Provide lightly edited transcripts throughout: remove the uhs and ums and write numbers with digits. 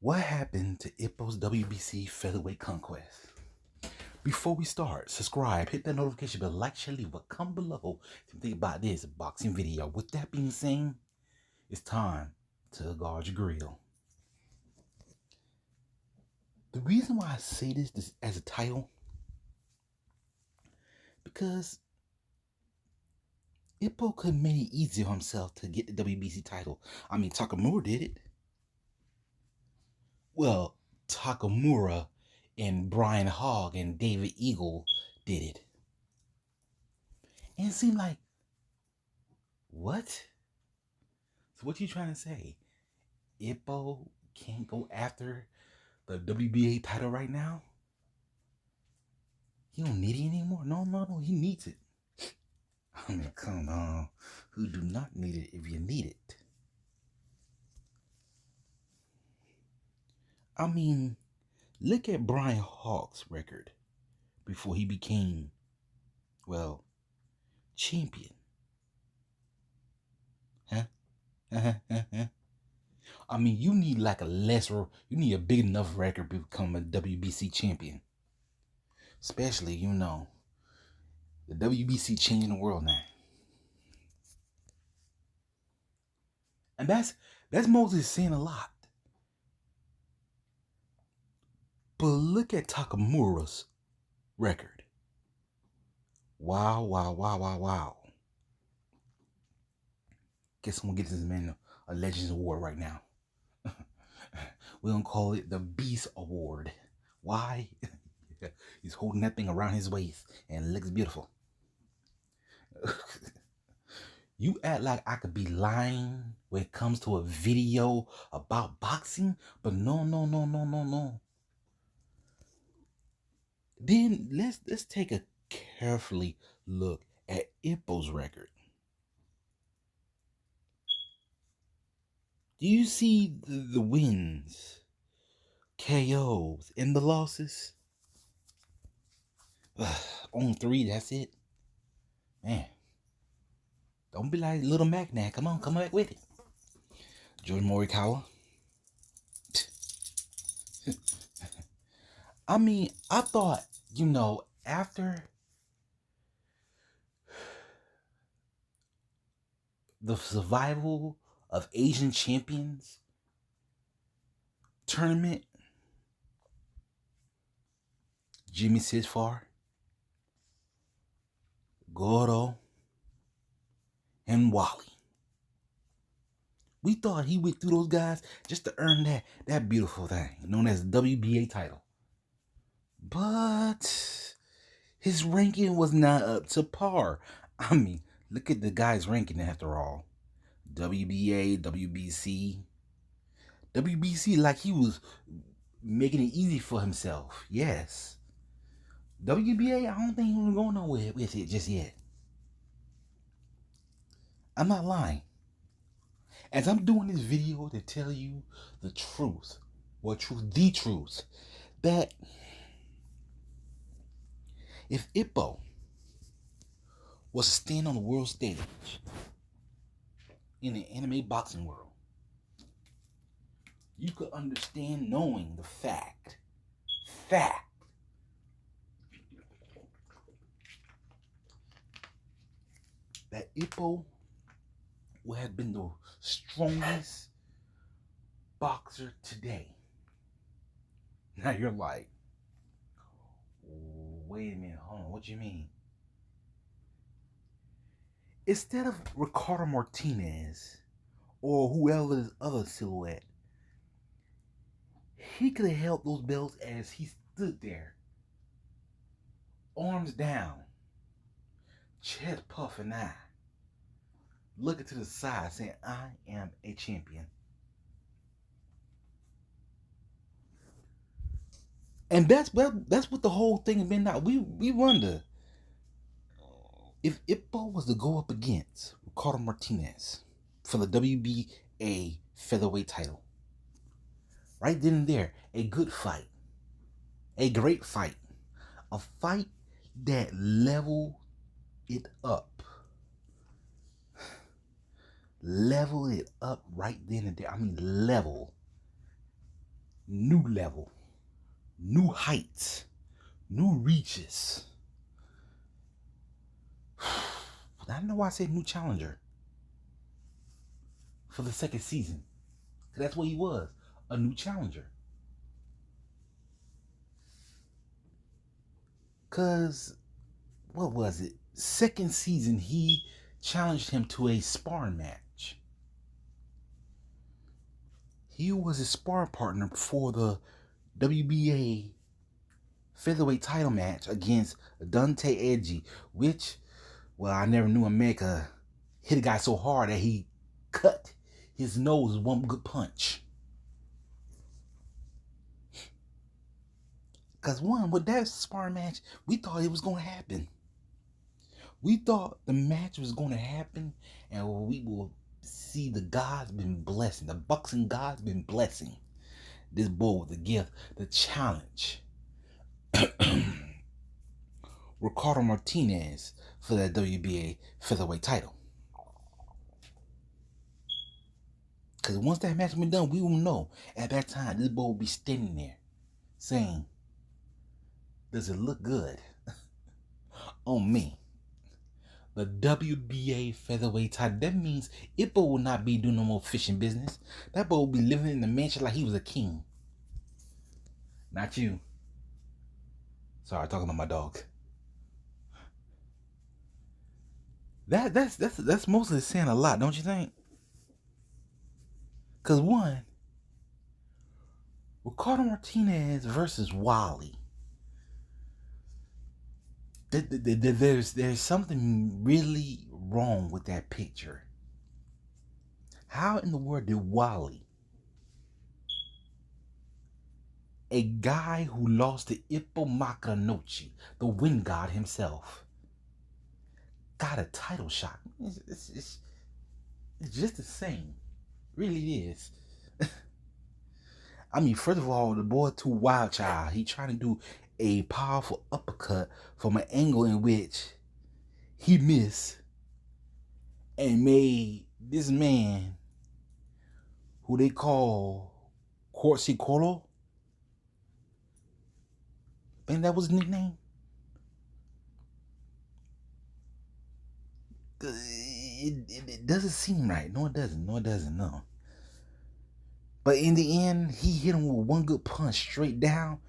What happened to Ippo's WBC featherweight conquest? Before we start, subscribe, hit that notification bell, like, share, leave a comment below if you think about this boxing video. With that being said, it's time to guard your grill. The reason why I say this as a title, because Ippo could have made it easier for himself to get the WBC title. I mean, Takamura did it. Well, Takamura and Brian Hogg and David Eagle did it. And it seemed like, what? So what you trying to say? Ippo can't go after the WBA title right now? He don't need it anymore? No, he needs it. I mean, come on. Who do not need it if you need it? I mean, look at Brian Hawk's record before he became, well, champion. Huh? I mean, you need like you need a big enough record to become a WBC champion. Especially, the WBC changing the world now. And that's Moses saying a lot. But look at Takamura's record. Wow. Guess I'm gonna get this man a Legends Award right now. We're gonna call it the Beast Award. Why? He's holding that thing around his waist and it looks beautiful. You act like I could be lying when it comes to a video about boxing, but no. Then let's take a carefully look at Ippo's record. Do you see the wins, KOs, and the losses? On 3, that's it. Man, don't be like Little Mac now. Come back with it. George Morikawa. I mean, I thought, after the survival of Asian champions tournament, Jimmy Sisfar, Gordo, and Wally. We thought he went through those guys just to earn that beautiful thing known as the WBA title. But his ranking was not up to par. I mean, look at the guy's ranking after all. WBA, WBC. WBC like he was making it easy for himself. Yes. WBA, I don't think he's going to go nowhere with it just yet. I'm not lying. As I'm doing this video to tell you the truth, the truth, that if Ippo was to stand on the world stage in the anime boxing world, you could understand knowing the fact that Ippo would have been the strongest boxer today. Now you're like, wait a minute, hold on, what you mean? Instead of Ricardo Martinez or whoever this other silhouette, he could have held those belts as he stood there, arms down, chest puffing out, looking to the side saying, I am a champion. And that's what the whole thing has been now. We wonder if Ippo was to go up against Ricardo Martinez for the WBA featherweight title. Right then and there, a good fight. A great fight. A fight that leveled it up. Level it up right then and there. I mean, level. new level, new heights, new reaches. I know why I said new challenger for the second season. That's what he was, a new challenger. Cause what was it? Second season, he challenged him to a sparring match. He was his sparring partner for the WBA featherweight title match against Dante Edgy, which, well, I never knew a man could hit a guy so hard that he cut his nose with one good punch. Because one, with that sparring match, we thought it was going to happen. We thought the match was going to happen and we will see the gods been blessing, the boxing gods been blessing this boy with the gift, the challenge. Ricardo Martinez for that WBA featherweight title. Because once that match been done, we will know at that time this boy will be standing there saying, does it look good on me? The WBA featherweight title. That means Ippo will not be doing no more fishing business. That boy will be living in the mansion like he was a king. Not you. Sorry, talking about my dog. That's mostly saying a lot, don't you think? Cause one, Ricardo Martinez versus Wally. There's something really wrong with that picture. How in the world did Wally, a guy who lost to Ippo Macanochi, the wind god himself, got a title shot? It's just the same. Really is. I mean, first of all, the boy too wild child. He trying to do a powerful uppercut from an angle in which he missed and made this man, who they call Corsicolo, and that was his nickname. It doesn't seem right. No, it doesn't. No, it doesn't. No. But in the end, he hit him with one good punch straight down,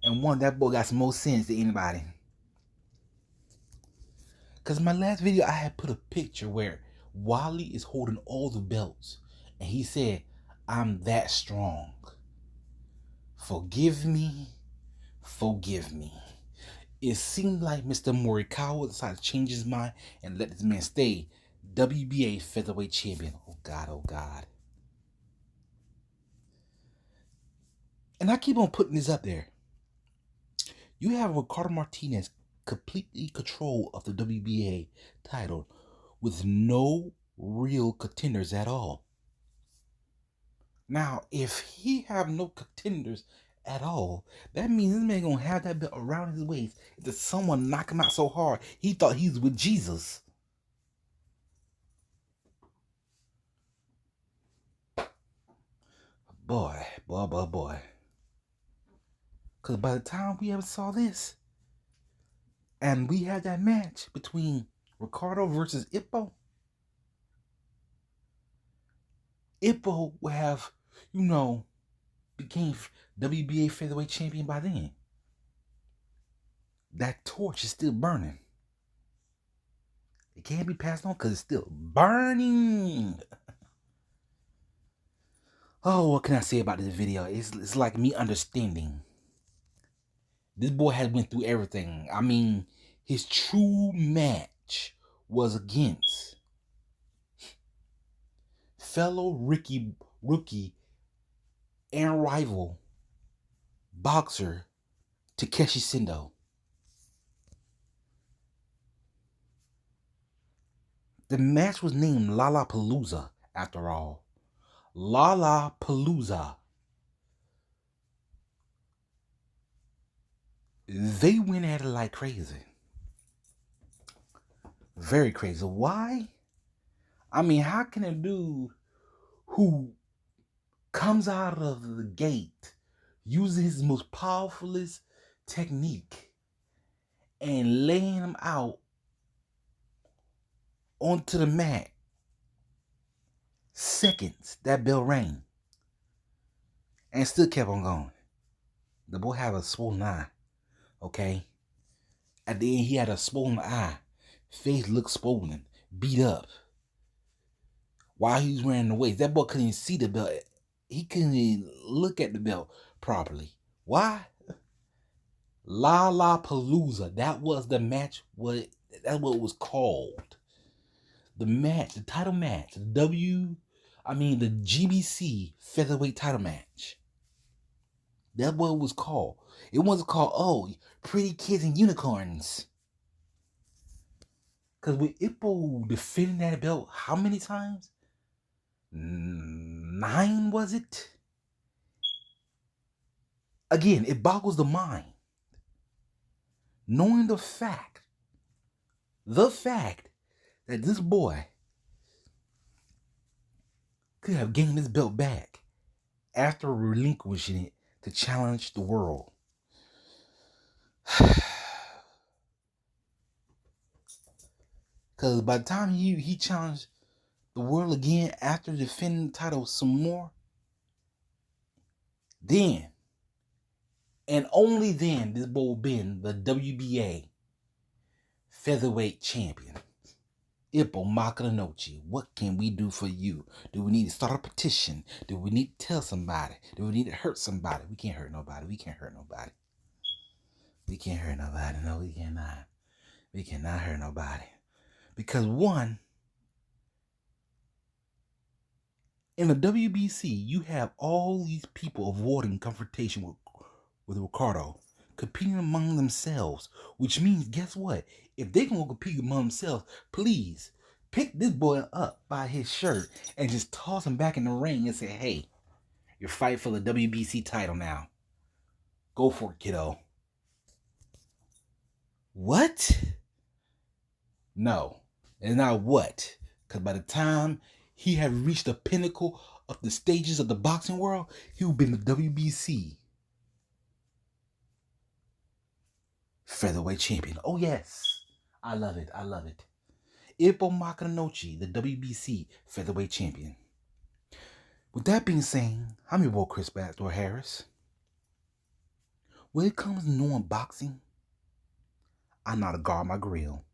and one, that boy got some more sense than anybody. Because in my last video, I had put a picture where Wally is holding all the belts, and he said, I'm that strong. Forgive me. Forgive me. It seemed like Mr. Morikawa decided to change his mind and let this man stay WBA featherweight champion. Oh God, oh God. And I keep on putting this up there. You have Ricardo Martinez completely control of the WBA title with no real contenders at all. Now, if he have no contenders at all, that means this man gonna have that belt around his waist until someone knock him out so hard he thought he was with Jesus. Boy. Because by the time we ever saw this, and we had that match between Ricardo versus Ippo, Ippo would have, became WBA featherweight champion by then. That torch is still burning. It can't be passed on because it's still burning. Oh, what can I say about this video? It's like me understanding. This boy had went through everything. I mean, his true match was against fellow rookie and rival boxer Takeshi Sendo. The match was named Lollapalooza after all. Lollapalooza. They went at it like crazy. Very crazy. Why? I mean, how can a dude who comes out of the gate using his most powerfulest technique and laying him out onto the mat. Seconds that bell rang and still kept on going. The boy had a swollen eye, okay? At the end, he had a swollen eye. Face looked swollen, beat up. While he was wearing the weights, that boy couldn't even see the belt. He couldn't even look at the belt properly. Why? La La Palooza. That was the match. That's what it was called. The match, the title match, the GBC featherweight title match. That's what it was called. It wasn't called, oh, Pretty Kids and Unicorns. Because with Ippo defending that belt, how many times? 9, was it? Again, it boggles the mind. Knowing the fact that this boy could have gained his belt back after relinquishing it to challenge the world. Because by the time he challenged the world again after defending the title some more, then and only then this boy will be the WBA featherweight champion. Ippo Makaranochi, what can we do for you? Do we need to start a petition? Do we need to tell somebody? Do we need to hurt somebody? We can't hurt nobody. We can't hurt nobody. We can't hurt nobody. No, we cannot. We cannot hurt nobody. Because one, in the WBC, you have all these people avoiding confrontation with Ricardo, competing among themselves, which means, guess what? If they can compete among themselves, please pick this boy up by his shirt and just toss him back in the ring and say, hey, you're fighting for the WBC title now. Go for it, kiddo. What? No. And now what? Because by the time he had reached the pinnacle of the stages of the boxing world, he would be in the WBC featherweight champion. Oh, yes. I love it. I love it. Ippo Makaranochi, the WBC featherweight champion. With that being said, I'm your boy Chris Backdoor Harris. When it comes to knowing boxing, I know how to guard my grill.